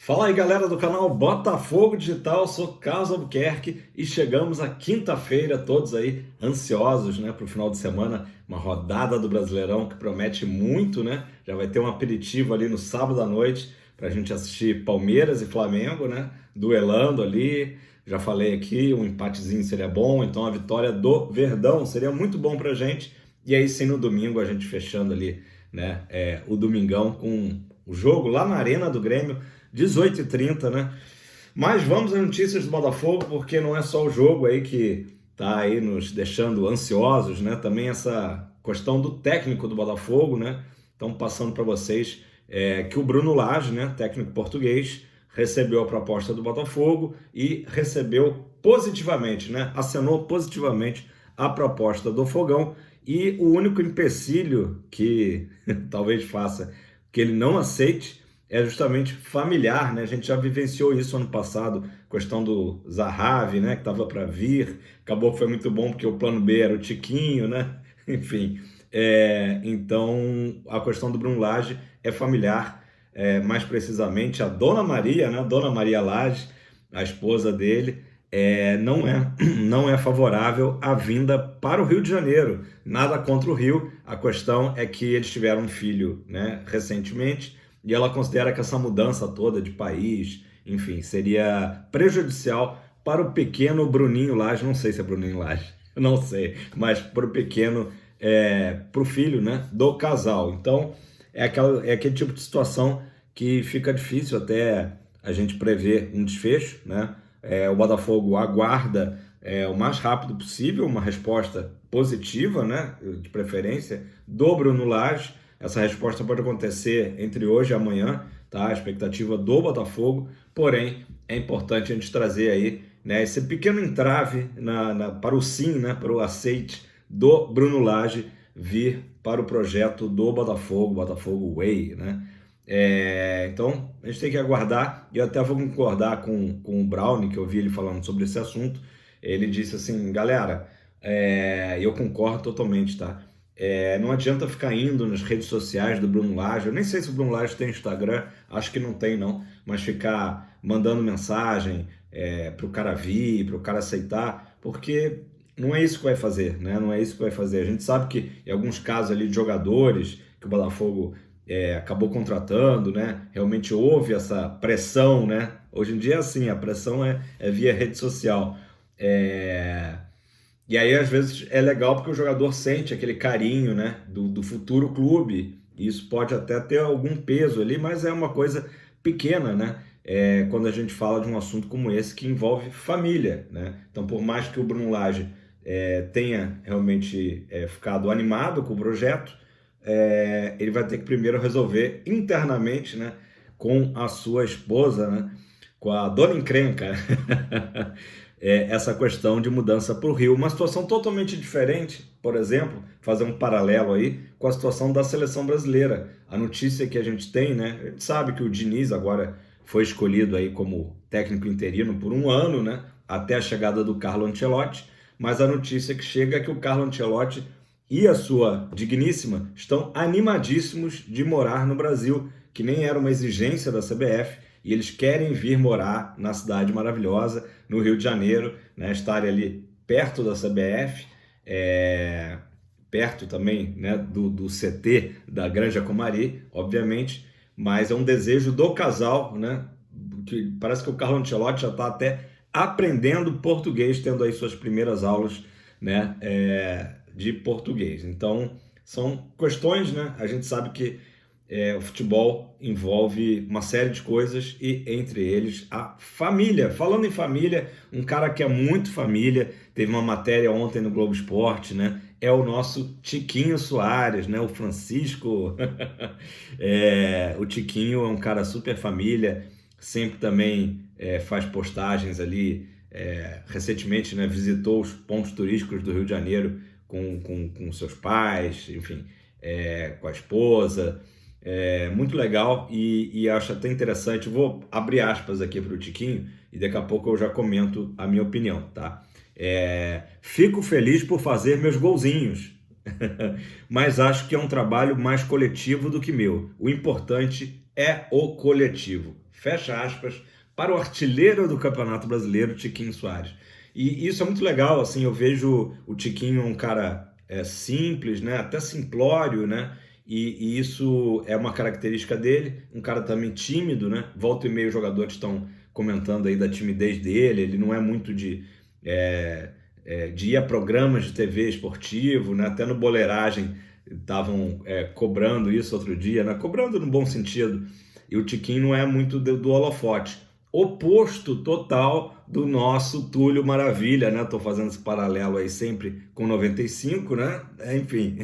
Fala aí, galera do canal Botafogo Digital, sou Carlos Albuquerque e chegamos à quinta-feira, todos aí ansiosos, né, para o final de semana, uma rodada do Brasileirão que promete muito, né? Já vai ter um aperitivo ali no sábado à noite para a gente assistir Palmeiras e Flamengo, né? Duelando ali. Já falei aqui, um empatezinho seria bom, então a vitória do Verdão seria muito bom para a gente. E aí sim, no domingo a gente fechando ali, né? O domingão com o jogo lá na Arena do Grêmio. 18h30, né? Mas vamos às notícias do Botafogo, porque não é só o jogo aí que tá aí nos deixando ansiosos, né? Também essa questão do técnico do Botafogo, né? Então, passando para vocês que o Bruno Lage, né, técnico português, recebeu a proposta do Botafogo e recebeu positivamente, né? Acenou positivamente a proposta do Fogão, e o único empecilho que talvez faça que ele não aceite é justamente familiar, né? A gente já vivenciou isso ano passado, questão do Zahavi, né? Que estava para vir, acabou que foi muito bom porque o plano B era o Tiquinho, né? Enfim, então a questão do Bruno Lage é familiar, mais precisamente a Dona Maria, né? Dona Maria Lage, a esposa dele, não é favorável à vinda para o Rio de Janeiro. Nada contra o Rio, a questão é que eles tiveram um filho, né, recentemente, e ela considera que essa mudança toda de país, enfim, seria prejudicial para o pequeno Bruninho Lage, não sei se é Bruninho Lage, não sei, mas para o pequeno, para o filho, né, do casal. Então, é aquele tipo de situação que fica difícil até a gente prever um desfecho, né? O Botafogo aguarda o mais rápido possível uma resposta positiva, né, de preferência, do Bruno Lage. Essa resposta pode acontecer entre hoje e amanhã, tá? A expectativa do Botafogo, porém é importante a gente trazer aí, né, esse pequeno entrave para o sim, né, para o aceite do Bruno Lage vir para o projeto do Botafogo, Botafogo Way, né? Então a gente tem que aguardar, e eu até vou concordar com o Brownie, que eu vi ele falando sobre esse assunto. Ele disse assim, galera, eu concordo totalmente, tá? Não adianta ficar indo nas redes sociais do Bruno Lage, eu nem sei se o Bruno Lage tem Instagram, acho que não tem não, mas ficar mandando mensagem para o cara vir, para o cara aceitar, porque não é isso que vai fazer, né? Não é isso que vai fazer. A gente sabe que em alguns casos ali de jogadores que o Botafogo acabou contratando, né? Realmente houve essa pressão, né? Hoje em dia é assim, a pressão é via rede social. E aí, às vezes, é legal porque o jogador sente aquele carinho, né, do futuro clube. E isso pode até ter algum peso ali, mas é uma coisa pequena, né? Quando a gente fala de um assunto como esse que envolve família, né? Então, por mais que o Bruno Lage tenha realmente ficado animado com o projeto, ele vai ter que primeiro resolver internamente, né, com a sua esposa, né, com a dona encrenca, essa questão de mudança para o Rio. Uma situação totalmente diferente, por exemplo, fazer um paralelo aí com a situação da seleção brasileira. A notícia que a gente tem, né, a gente sabe que o Diniz agora foi escolhido aí como técnico interino por um ano, né, até a chegada do Carlo Ancelotti, mas a notícia que chega é que o Carlo Ancelotti e a sua digníssima estão animadíssimos de morar no Brasil, que nem era uma exigência da CBF, e eles querem vir morar na cidade maravilhosa, no Rio de Janeiro, né, estarem ali perto da CBF, perto também, né, do CT da Granja Comari, obviamente, mas é um desejo do casal, né, que parece que o Carlo Ancelotti já está até aprendendo português, tendo aí suas primeiras aulas, né, de português. Então, são questões, né? A gente sabe que o futebol envolve uma série de coisas e, entre eles, a família. Falando em família, um cara que é muito família, teve uma matéria ontem no Globo Esporte, né? É o nosso Tiquinho Soares, né? O Francisco. O Tiquinho é um cara super família, sempre também faz postagens ali. Recentemente, né, visitou os pontos turísticos do Rio de Janeiro com seus pais, enfim, com a esposa. Muito legal e acho até interessante. Vou abrir aspas aqui para o Tiquinho e daqui a pouco eu já comento a minha opinião, tá? Fico feliz por fazer meus golzinhos, mas acho que é um trabalho mais coletivo do que meu. O importante é o coletivo. fecha aspas, para o artilheiro do Campeonato Brasileiro, Tiquinho Soares. E isso é muito legal, assim, eu vejo o Tiquinho um cara simples, né, até simplório, né, e isso é uma característica dele, um cara também tímido, né, volta e meia os jogadores estão comentando aí da timidez dele, ele não é muito de ir a programas de TV esportivo, né, até no Boleiragem estavam cobrando isso outro dia, né, cobrando no bom sentido, e o Tiquinho não é muito do holofote. Oposto total do nosso Túlio Maravilha, né? Tô fazendo esse paralelo aí sempre com 95, né? Enfim,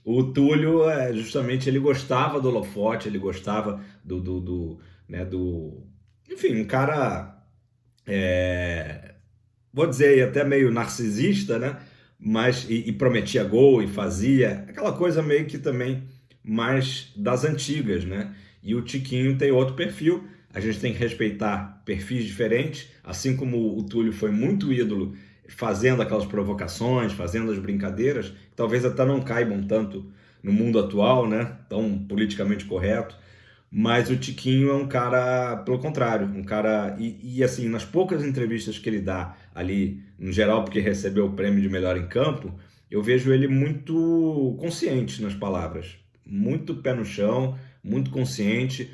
o Túlio, justamente, ele gostava do holofote, ele gostava né, enfim, um cara, vou dizer aí, até meio narcisista, né? Mas, e prometia gol e fazia, aquela coisa meio que também mais das antigas, né? E o Tiquinho tem outro perfil, a gente tem que respeitar perfis diferentes, assim como o Túlio foi muito ídolo fazendo aquelas provocações, fazendo as brincadeiras, que talvez até não caibam tanto no mundo atual, né? Tão politicamente correto. Mas o Tiquinho é um cara, pelo contrário, um cara. E assim, nas poucas entrevistas que ele dá ali, no geral, porque recebeu o prêmio de melhor em campo, eu vejo ele muito consciente nas palavras, muito pé no chão, muito consciente.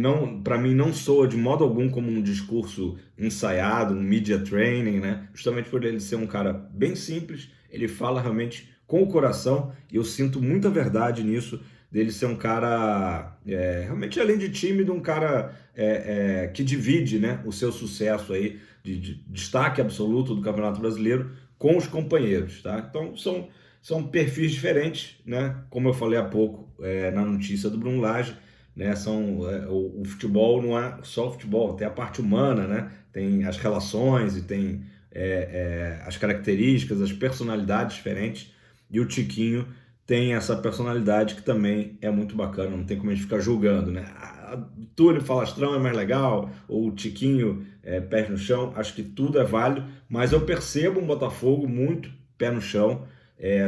Não, para mim, não soa de modo algum como um discurso ensaiado, um media training, né? Justamente por ele ser um cara bem simples, ele fala realmente com o coração, e eu sinto muita verdade nisso dele ser um cara, realmente além de tímido, um cara que divide, né, o seu sucesso aí, de destaque absoluto do Campeonato Brasileiro com os companheiros, tá? Então são perfis diferentes, né? Como eu falei há pouco na notícia do Bruno Lage, né? O futebol não é só o futebol, tem a parte humana, né? Tem as relações e tem as características, as personalidades diferentes, e o Tiquinho tem essa personalidade que também é muito bacana, não tem como a gente ficar julgando, né? Túlio Falastrão é mais legal, ou o Tiquinho pés no chão, acho que tudo é válido, mas eu percebo um Botafogo muito pé no chão.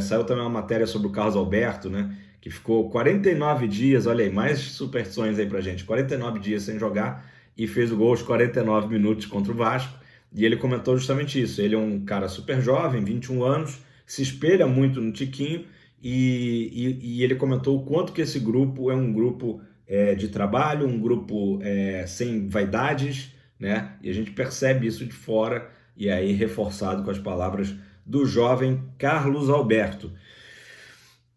Saiu também uma matéria sobre o Carlos Alberto, né? Que ficou 49 dias, olha aí, mais superstições aí pra gente, 49 dias sem jogar e fez o gol aos 49 minutos contra o Vasco, e ele comentou justamente isso, ele é um cara super jovem, 21 anos, se espelha muito no Tiquinho, e ele comentou o quanto que esse grupo é um grupo de trabalho, um grupo sem vaidades, né? E a gente percebe isso de fora, e aí reforçado com as palavras do jovem Carlos Alberto.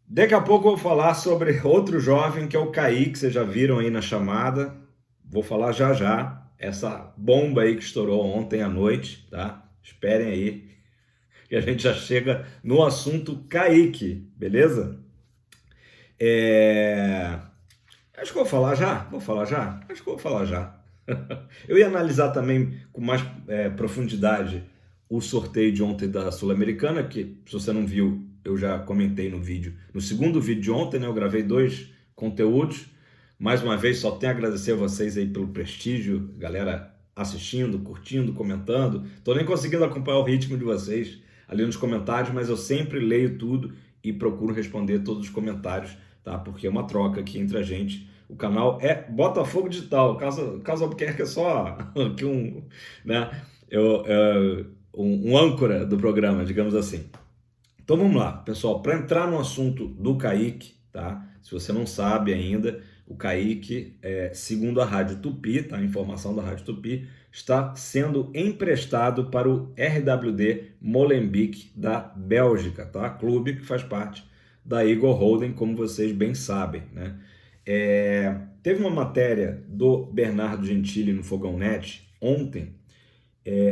Daqui a pouco eu vou falar sobre outro jovem, que é o Kaique, vocês já viram aí na chamada. Vou falar já já, essa bomba aí que estourou ontem à noite, tá? Esperem aí, que a gente já chega no assunto Kaique, beleza? Acho que eu vou falar já? Vou falar já? Acho que eu vou falar já. Eu ia analisar também com mais profundidade o sorteio de ontem da Sul-Americana, que se você não viu, eu já comentei no vídeo. No segundo vídeo de ontem, né, eu gravei 2 conteúdos. Mais uma vez, só tenho a agradecer a vocês aí pelo prestígio, galera assistindo, curtindo, comentando. Tô nem conseguindo acompanhar o ritmo de vocês ali nos comentários, mas eu sempre leio tudo e procuro responder todos os comentários, tá? Porque é uma troca aqui entre a gente. O canal é Botafogo Digital. Caso Albuquerque é só aqui né? Um âncora do programa, digamos assim. Então vamos lá, pessoal, para entrar no assunto do Kaique, tá? Se você não sabe ainda, o Kaique, segundo a Rádio Tupi, tá? A informação da Rádio Tupi, está sendo emprestado para o RWD Molenbeek da Bélgica, tá? Clube que faz parte da Igor Holding, como vocês bem sabem, né? Teve uma matéria do Bernardo Gentili no Fogão Net ontem,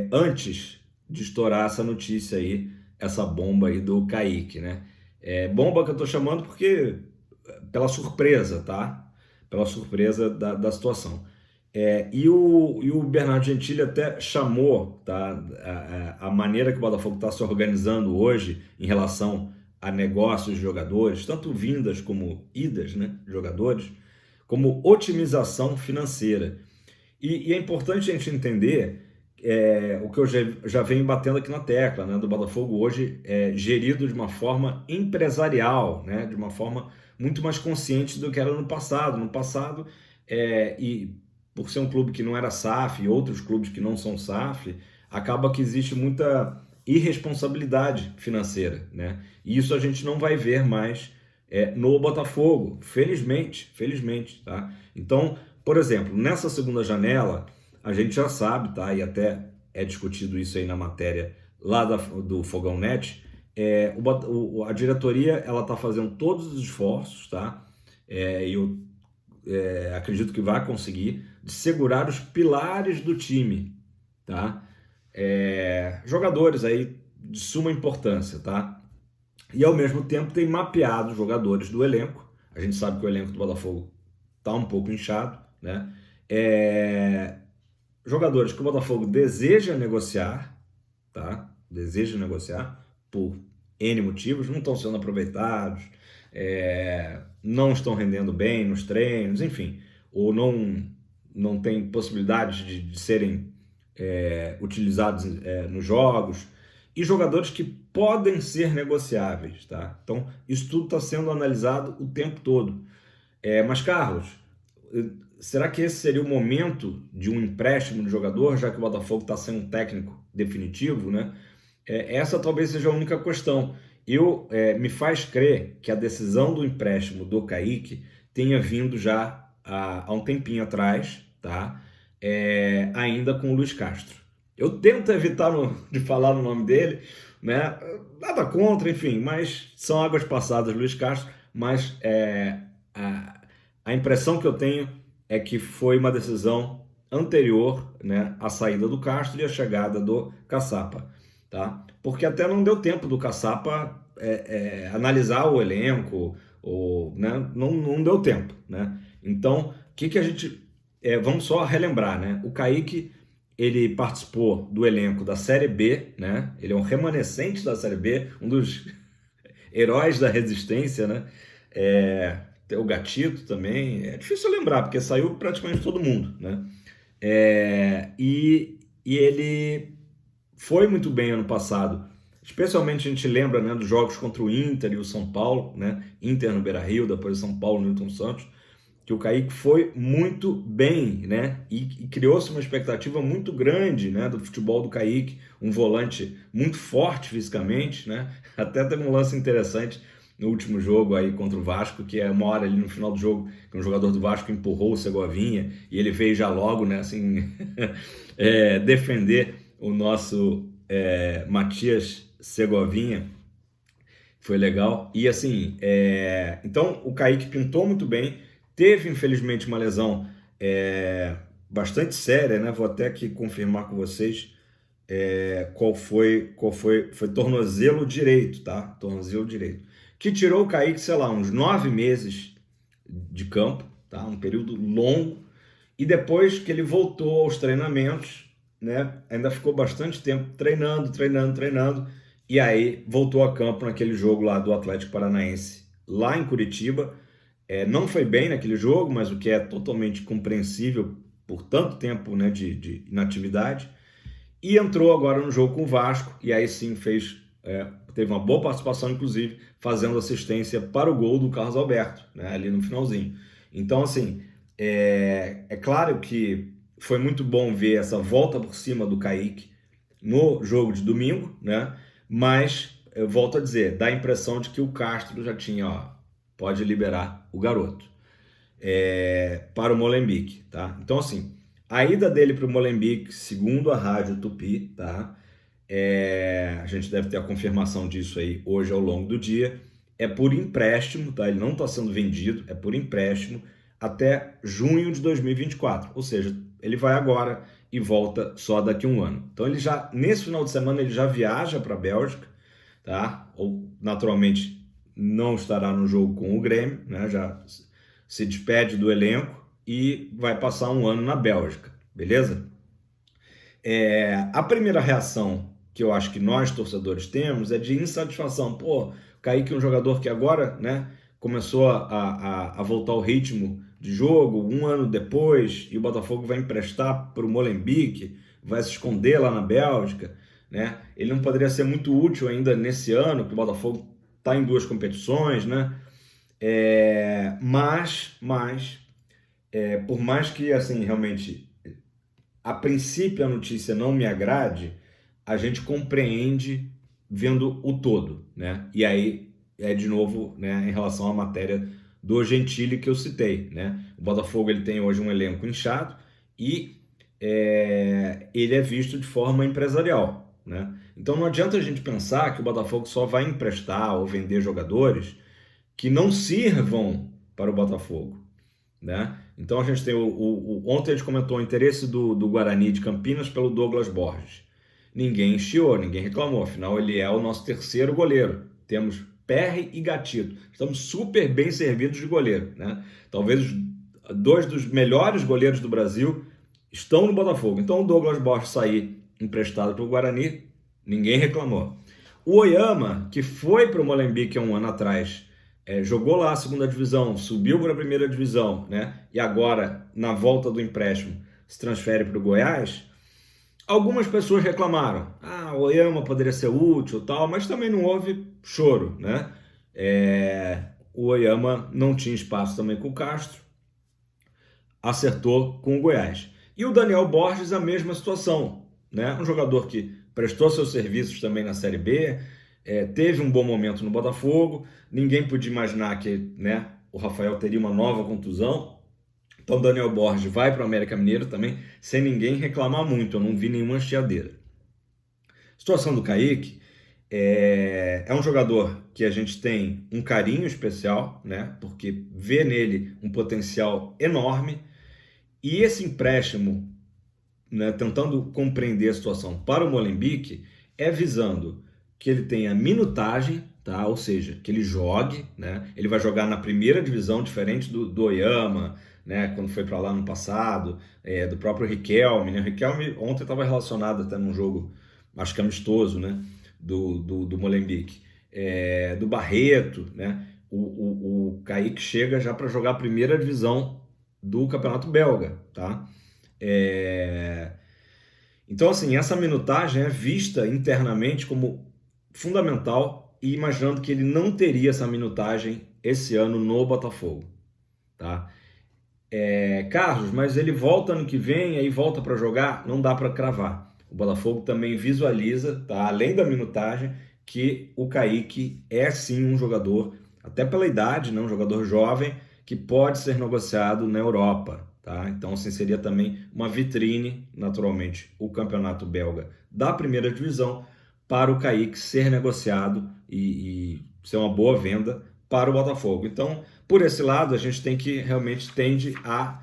antes de estourar essa notícia aí, essa bomba aí do Kaique, né? Bomba que eu tô chamando porque pela surpresa, tá? Pela surpresa da situação. E o Bernardo Gentili até chamou, tá, a maneira que o Botafogo está se organizando hoje em relação a negócios de jogadores, tanto vindas como idas, né, de jogadores, como otimização financeira. E é importante a gente entender o que eu já venho batendo aqui na tecla, né, do Botafogo hoje gerido de uma forma empresarial, né, de uma forma muito mais consciente do que era no passado. No passado, e por ser um clube que não era SAF e outros clubes que não são SAF, acaba que existe muita irresponsabilidade financeira, né? E isso a gente não vai ver mais no Botafogo, felizmente, tá? Então, por exemplo, nessa segunda janela, a gente já sabe, tá? E até é discutido isso aí na matéria lá do Fogão Net, a diretoria ela está fazendo todos os esforços, tá? E eu acredito que vai conseguir, de segurar os pilares do time, tá? Jogadores aí de suma importância, tá? E ao mesmo tempo tem mapeado os jogadores do elenco. A gente sabe que o elenco do Botafogo tá um pouco inchado, né? Jogadores que o Botafogo deseja negociar, tá? Deseja negociar por N motivos, não estão sendo aproveitados, não estão rendendo bem nos treinos, enfim, ou não tem possibilidade de serem utilizados nos jogos, e jogadores que podem ser negociáveis, tá? Então, isso tudo está sendo analisado o tempo todo. Mas, Carlos, será que esse seria o momento de um empréstimo de jogador, já que o Botafogo está sem um técnico definitivo, né? Essa talvez seja a única questão. Me faz crer que a decisão do empréstimo do Kaique tenha vindo já há um tempinho atrás, tá? Ainda com o Luiz Castro. Eu tento evitar de falar no nome dele, né? Nada contra, enfim, mas são águas passadas, Luiz Castro, mas a impressão que eu tenho é que foi uma decisão anterior, né, à saída do Castro e à chegada do Caçapa, tá? Porque até não deu tempo do Caçapa analisar o elenco, né? Não deu tempo, né? Então, o que a gente... vamos só relembrar, né? O Kaique, ele participou do elenco da Série B, né? Ele é um remanescente da Série B, um dos heróis da resistência, né? O Gatito também, é difícil lembrar, porque saiu praticamente todo mundo, né? E ele foi muito bem ano passado, especialmente a gente lembra, né, dos jogos contra o Inter e o São Paulo, né? Inter no Beira-Rio, depois o São Paulo no Newton Santos, que o Kaique foi muito bem, né? E criou-se uma expectativa muito grande, né, do futebol do Kaique, um volante muito forte fisicamente, né? Até teve um lance interessante no último jogo aí contra o Vasco, que é uma hora ali no final do jogo, que um jogador do Vasco empurrou o Segovinha e ele veio já logo, né, assim, defender o nosso Matias Segovinha. Foi legal. E assim, então o Kaique pintou muito bem, teve infelizmente uma lesão bastante séria, né? Vou até aqui confirmar com vocês qual foi tornozelo direito, tá? Tornozelo direito. Que tirou o Kaique, sei lá, uns 9 meses de campo, tá? Um período longo. E depois que ele voltou aos treinamentos, né? Ainda ficou bastante tempo treinando. E aí voltou a campo naquele jogo lá do Atlético Paranaense, lá em Curitiba. Não foi bem naquele jogo, mas o que é totalmente compreensível por tanto tempo, né, de inatividade. E entrou agora no jogo com o Vasco, e aí sim teve uma boa participação, inclusive, fazendo assistência para o gol do Carlos Alberto, né, ali no finalzinho. Então, assim, é claro que foi muito bom ver essa volta por cima do Kaique no jogo de domingo, né? Mas, eu volto a dizer, dá a impressão de que o Castro já tinha, pode liberar o garoto para o Molenbeek, tá? Então, assim, a ida dele para o Molenbeek, segundo a Rádio Tupi, tá? A gente deve ter a confirmação disso aí hoje ao longo do dia. É por empréstimo, tá? Ele não está sendo vendido, é por empréstimo até junho de 2024. Ou seja, ele vai agora e volta só daqui a um ano. Então, ele já, nesse final de semana, ele já viaja para a Bélgica, tá? Ou, naturalmente, não estará no jogo com o Grêmio, né? Já se despede do elenco e vai passar um ano na Bélgica, beleza? A primeira reação que eu acho que nós, torcedores, temos é de insatisfação. Pô, o Kaique é um jogador que agora, né, começou a voltar ao ritmo de jogo, um ano depois, e o Botafogo vai emprestar para o Molenbeek, vai se esconder lá na Bélgica, né? Ele não poderia ser muito útil ainda nesse ano, que o Botafogo está em 2 competições, né? Mas por mais que, assim, realmente, a princípio a notícia não me agrade, a gente compreende vendo o todo, né? E aí é de novo, né, em relação à matéria do Gentili que eu citei, né? O Botafogo ele tem hoje um elenco inchado e ele é visto de forma empresarial, né? Então não adianta a gente pensar que o Botafogo só vai emprestar ou vender jogadores que não sirvam para o Botafogo, né? Então a gente tem ontem a gente comentou o interesse do Guarani de Campinas pelo Douglas Borges. Ninguém chiou, ninguém reclamou, afinal ele é o nosso terceiro goleiro. Temos Perry e Gatito. Estamos super bem servidos de goleiro, né? Talvez dois dos melhores goleiros do Brasil estão no Botafogo. Então o Douglas Borges sair emprestado para o Guarani, ninguém reclamou. O Oyama, que foi para o Molenbeek há um ano atrás, jogou lá a segunda divisão, subiu para a primeira divisão, né? E agora, na volta do empréstimo, se transfere para o Goiás. Algumas pessoas reclamaram, o Oyama poderia ser útil e tal, mas também não houve choro, né? O Oyama não tinha espaço também com o Castro, acertou com o Goiás. E o Daniel Borges, a mesma situação, né? Um jogador que prestou seus serviços também na Série B, teve um bom momento no Botafogo, ninguém podia imaginar que, né, o Rafael teria uma nova contusão. Então, Daniel Borges vai para o América Mineiro também, sem ninguém reclamar muito, eu não vi nenhuma chiadeira. Situação do Kaique, é um jogador que a gente tem um carinho especial, né, porque vê nele um potencial enorme, e esse empréstimo, né, tentando compreender a situação para o Molenbeek, visando que ele tenha minutagem, tá? Ou seja, que ele jogue, né? Ele vai jogar na primeira divisão, diferente do Oyama, né? Quando foi para lá no passado, do próprio Riquelme, né? O Riquelme ontem estava relacionado até num jogo, acho que amistoso, né? Do Molenbeek. Do Barreto, né? O Kaique chega já para jogar a primeira divisão do Campeonato Belga, tá? Então, assim, essa minutagem é vista internamente como fundamental e imaginando que ele não teria essa minutagem esse ano no Botafogo, tá? Carlos, mas ele volta ano que vem, aí volta para jogar? Não dá para cravar. O Botafogo também visualiza, tá? Além da minutagem, que o Kaique é sim um jogador, até pela idade, né? Um jogador jovem que pode ser negociado na Europa, tá? Então, assim, seria também uma vitrine, naturalmente, o campeonato belga da primeira divisão para o Kaique ser negociado e ser uma boa venda para o Botafogo. Então, por esse lado, a gente tem que realmente tende a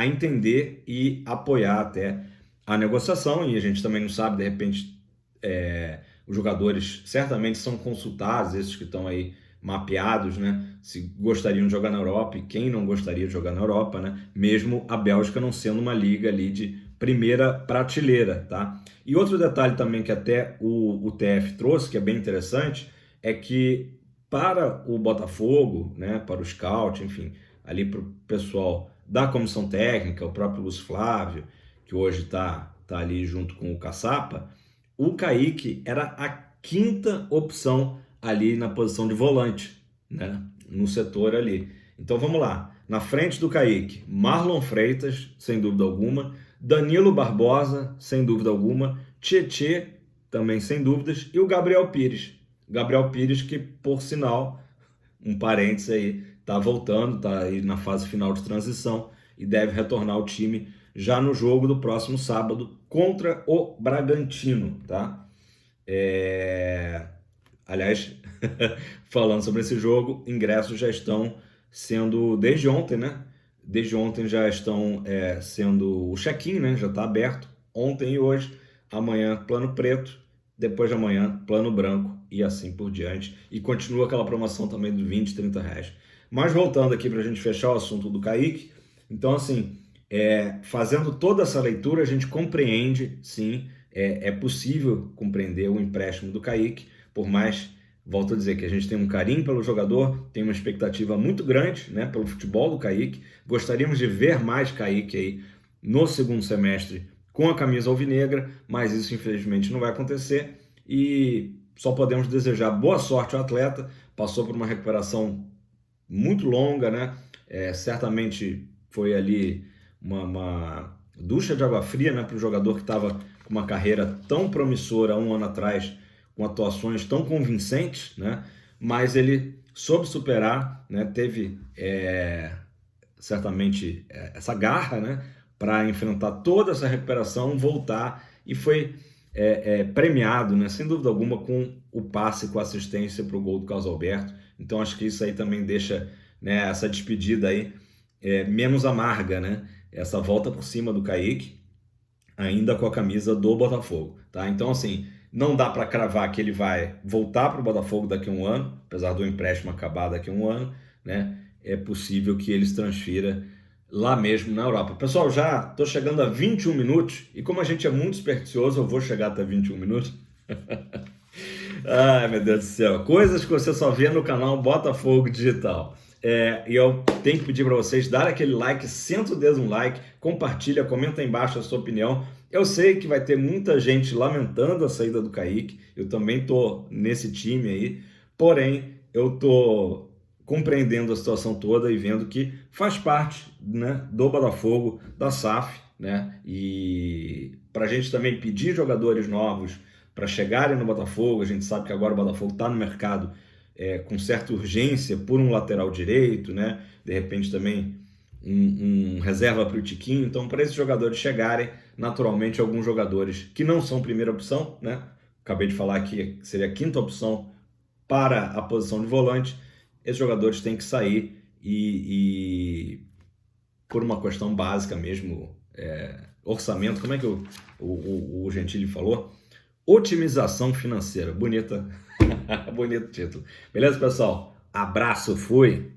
entender e apoiar até a negociação, e a gente também não sabe, de repente, os jogadores certamente são consultados, esses que estão aí mapeados, né? Se gostariam de jogar na Europa e quem não gostaria de jogar na Europa, né? Mesmo a Bélgica não sendo uma liga ali de primeira prateleira, tá? E outro detalhe também que até o TF trouxe, que é bem interessante, é que para o Botafogo, né, para o scout, enfim, ali para o pessoal da comissão técnica, o próprio Luiz Flávio, que hoje tá ali junto com o Caçapa, o Kaique era a quinta opção ali na posição de volante, né, no setor ali. Então vamos lá, na frente do Kaique, Marlon Freitas, sem dúvida alguma, Danilo Barbosa, sem dúvida alguma, Tietê, também sem dúvidas, e o Gabriel Pires. Gabriel Pires, que por sinal, um parênteses aí, tá voltando, tá aí na fase final de transição e deve retornar ao time já no jogo do próximo sábado contra o Bragantino, tá? Aliás, falando sobre esse jogo, ingressos já estão sendo, desde ontem, né? Desde ontem já estão sendo o check-in, né? Já está aberto, ontem e hoje, amanhã plano preto, depois de amanhã plano branco e assim por diante. E continua aquela promoção também de 20, 30 reais. Mas voltando aqui para a gente fechar o assunto do Kaique, então assim, fazendo toda essa leitura, a gente compreende, sim, é possível compreender o empréstimo do Kaique, por mais, volto a dizer, que a gente tem um carinho pelo jogador, tem uma expectativa muito grande, né, pelo futebol do Kaique, gostaríamos de ver mais Kaique aí no segundo semestre com a camisa alvinegra, mas isso infelizmente não vai acontecer e só podemos desejar boa sorte ao atleta, passou por uma recuperação muito longa, né, certamente foi ali uma ducha de água fria, né, para o jogador que estava com uma carreira tão promissora há um ano atrás, com atuações tão convincentes, né, mas ele soube superar, né, teve certamente essa garra, né, para enfrentar toda essa recuperação, voltar e foi premiado, né, sem dúvida alguma, com o passe, com a assistência para o gol do Carlos Alberto. Então acho que isso aí também deixa, né, essa despedida aí menos amarga, né? Essa volta por cima do Kaique, ainda com a camisa do Botafogo, tá? Então assim, não dá para cravar que ele vai voltar para o Botafogo daqui a um ano, apesar do empréstimo acabar daqui a um ano, né? É possível que ele se transfira lá mesmo na Europa. Pessoal, já estou chegando a 21 minutos e como a gente é muito supersticioso, eu vou chegar até 21 minutos. Ai, meu Deus do céu. Coisas que você só vê no canal Botafogo Digital. E eu tenho que pedir para vocês dar aquele like, senta o dedo no like, compartilha, comenta aí embaixo a sua opinião. Eu sei que vai ter muita gente lamentando a saída do Kaique, eu também tô nesse time aí, porém eu tô compreendendo a situação toda e vendo que faz parte, né, do Botafogo, da SAF, né, e para a gente também pedir jogadores novos para chegarem no Botafogo. A gente sabe que agora o Botafogo está no mercado com certa urgência por um lateral direito, né? De repente também um reserva para o Tiquinho. Então, para esses jogadores chegarem, naturalmente, alguns jogadores que não são primeira opção, né? Acabei de falar que seria a quinta opção para a posição de volante. Esses jogadores têm que sair e por uma questão básica mesmo, orçamento, como é que o Gentili falou? Otimização financeira. Bonita. Bonito título. Beleza, pessoal? Abraço, fui!